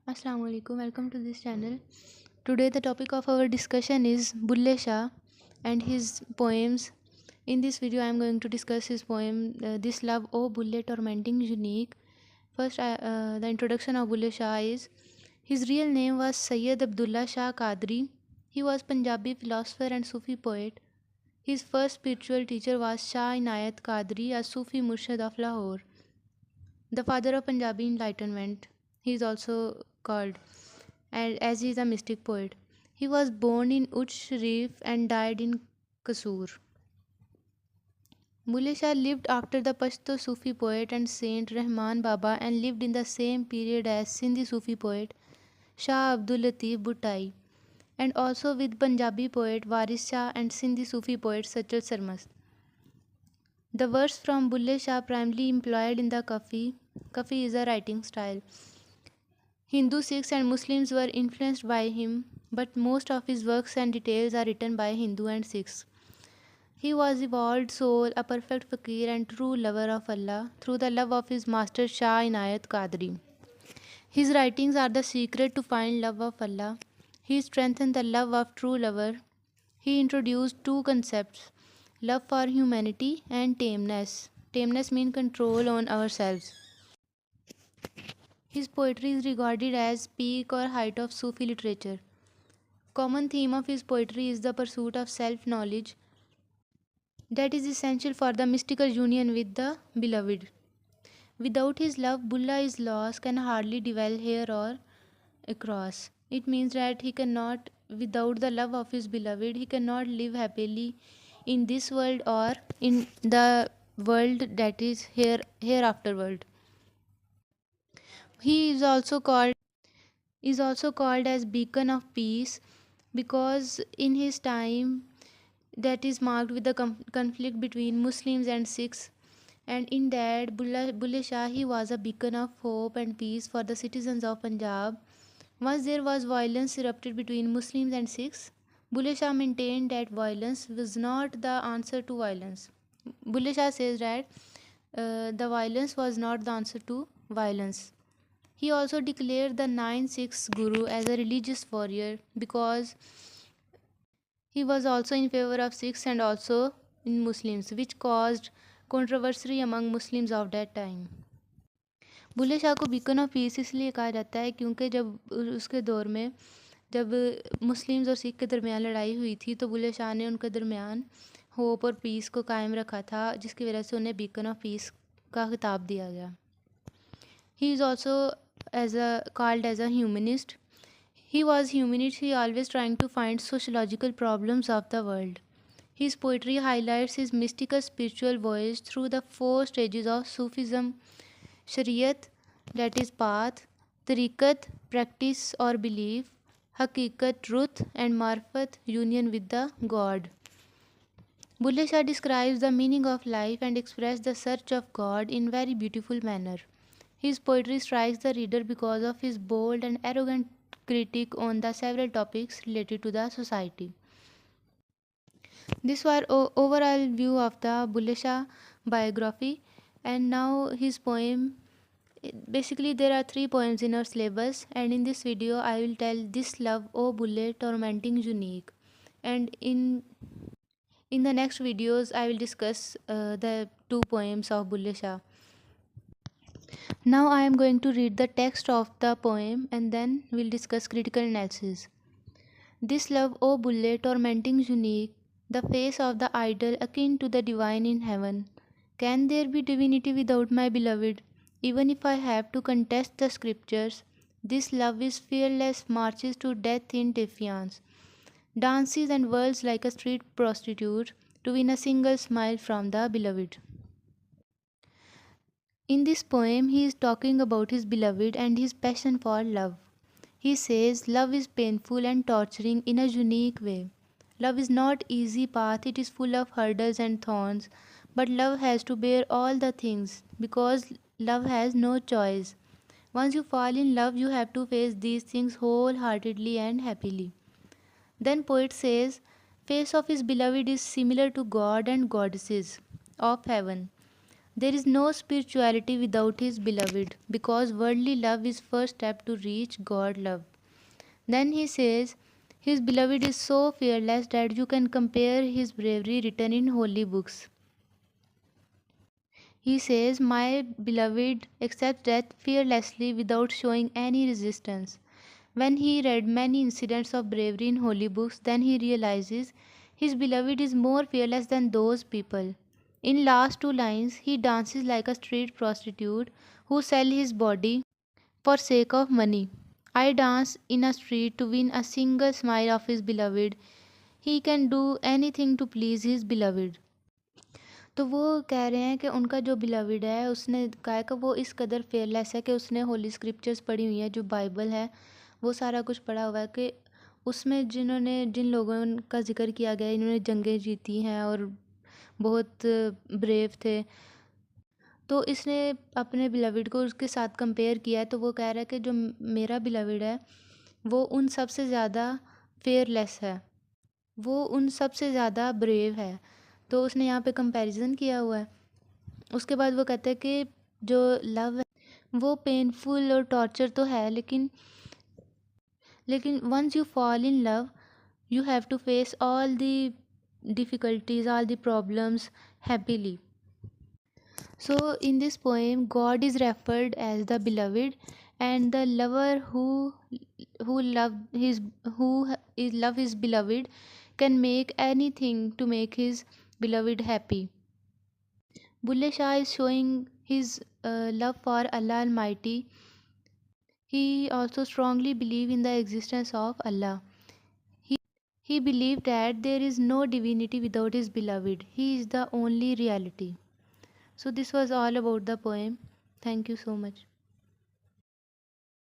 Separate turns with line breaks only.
Assalamu alaikum, welcome to this channel. Today the topic of our discussion is Bhulle Shah and his poems. In this video I am going to discuss his poem This Love O Bhulle Tormenting Unique. First the introduction of Bhulle Shah is his real name was Sayyid Abdullah Shah Qadri. He was Punjabi philosopher and Sufi poet. His first spiritual teacher was Shah Inayat Qadri, a Sufi Murshid of Lahore, the father of Punjabi enlightenment. He is also called, and as he is a mystic poet. He was born in Uch Sharif and died in Qasur. Bhulle Shah lived after the Pashto Sufi poet and saint Rehman Baba and lived in the same period as Sindhi Sufi poet Shah Abdul Latif Bhuttai, and also with Punjabi poet Waris Shah and Sindhi Sufi poet Sachal Sarmast. The verse from Bhulle Shah primarily employed in the Kafi. Kafi is a writing style. Hindu, Sikhs and Muslims were influenced by him, but most of his works and details are written by Hindu and Sikhs. He was evolved soul, a perfect fakir and true lover of Allah through the love of his master Shah Inayat Qadri. His writings are the secret to find love of Allah. He strengthened the love of true lover. He introduced two concepts, love for humanity and tameness. Tameness means control on ourselves. His poetry is regarded as peak or height of Sufi literature. Common theme of his poetry is the pursuit of self-knowledge that is essential for the mystical union with the beloved. Without his love, Bhulla is lost, can hardly dwell here or across. It means that he cannot, without the love of his beloved, he cannot live happily in this world or in the world that is hereafter world. He is also called as beacon of peace because in his time that is marked with the conflict between Muslims and Sikhs, and in that Bhulle Shah he was a beacon of hope and peace for the citizens of Punjab. Once there was violence erupted between Muslims and Sikhs, Bhulle Shah maintained that violence was not the answer to violence. Bhulle Shah says that the violence was not the answer to violence. He also declared the 9-6 Guru as a religious warrior because he was also in favor of Sikhs and also in Muslims, which caused controversy among Muslims of that time. Bulleh Shah को beacon of peace इसलिए कहा जाता है क्योंकि जब उसके दौर में जब मुस्लिम्स और सिख के दरमियान लड़ाई हुई थी तो बुल्ले शाह ने उनके दरमियान होप और पीस को कायम रखा था, जिसकी वजह से उन्हें बीकन ऑफ पीस का खिताब दिया गया. He is also called as a humanist. He was humanist. He always trying to find sociological problems of the world. His poetry highlights his mystical spiritual voyage through the 4 stages of Sufism: Shariat, that is path; Tariqat, practice or belief; Haqiqat, truth; and Marfat, union with the God. Bhulle Shah describes the meaning of life and expresses the search of God in very beautiful manner. His poetry strikes the reader because of his bold and arrogant critique on the several topics related to the society. This was overall view of the Bhulle Shah biography, and now his poem. Basically, there are 3 poems in our syllabus, and in this video, I will tell This Love O Bhulle Tormenting Unique, and in the next videos, I will discuss the 2 poems of Bhulle Shah. Now I am going to read the text of the poem and then we'll discuss critical analysis. This love, O Bhulle, tormenting unique, the face of the idol akin to the divine in heaven. Can there be divinity without my beloved? Even if I have to contest the scriptures, this love is fearless, marches to death in defiance, dances and whirls like a street prostitute to win a single smile from the beloved. In this poem, he is talking about his beloved and his passion for love. He says, love is painful and torturing in a unique way. Love is not easy path, it is full of hurdles and thorns, but love has to bear all the things because love has no choice. Once you fall in love, you have to face these things wholeheartedly and happily. Then poet says, face of his beloved is similar to God and goddesses of heaven. There is no spirituality without his beloved, because worldly love is first step to reach God love. Then he says, his beloved is so fearless that you can compare his bravery written in holy books. He says, my beloved accepts death fearlessly without showing any resistance. When he read many incidents of bravery in holy books, then he realizes his beloved is more fearless than those people. In last two lines, he dances like a street prostitute who sell his body for sake of money. I dance in a street to win a single smile of his beloved. He can do anything to please his beloved. तो वो कह रहे हैं कि उनका जो beloved है उसने कहा है कि वो इस कदर फेयरलेस है कि उसने होली स्क्रिप्चर्स पढ़ी हुई है, जो बाइबल है वो सारा कुछ पढ़ा हुआ है कि उसमें जिन लोगों का जिक्र किया गया है इन्होंने जंगें जीती हैं और बहुत ब्रेव थे, तो इसने अपने बिलविड को उसके साथ कंपेयर किया है। तो वो कह रहा है कि जो मेरा बिलविड है वो उन सब से ज़्यादा फेयरलेस है, वो उन सब से ज़्यादा ब्रेव है। तो उसने यहाँ पे कंपैरिजन किया हुआ है। उसके बाद वो कहते हैं कि जो लव है वो पेनफुल और टॉर्चर तो है, लेकिन once you fall in love you have to face all the difficulties, all the problems happily. So in this poem, God is referred as the beloved, and the lover who love his who is love his beloved can make anything to make his beloved happy. Bhulle Shah is showing his love for Allah Almighty. He also strongly believed in the existence of Allah. He believed that there is no divinity without his beloved. He is the only reality. So this was all about the poem. Thank you so much.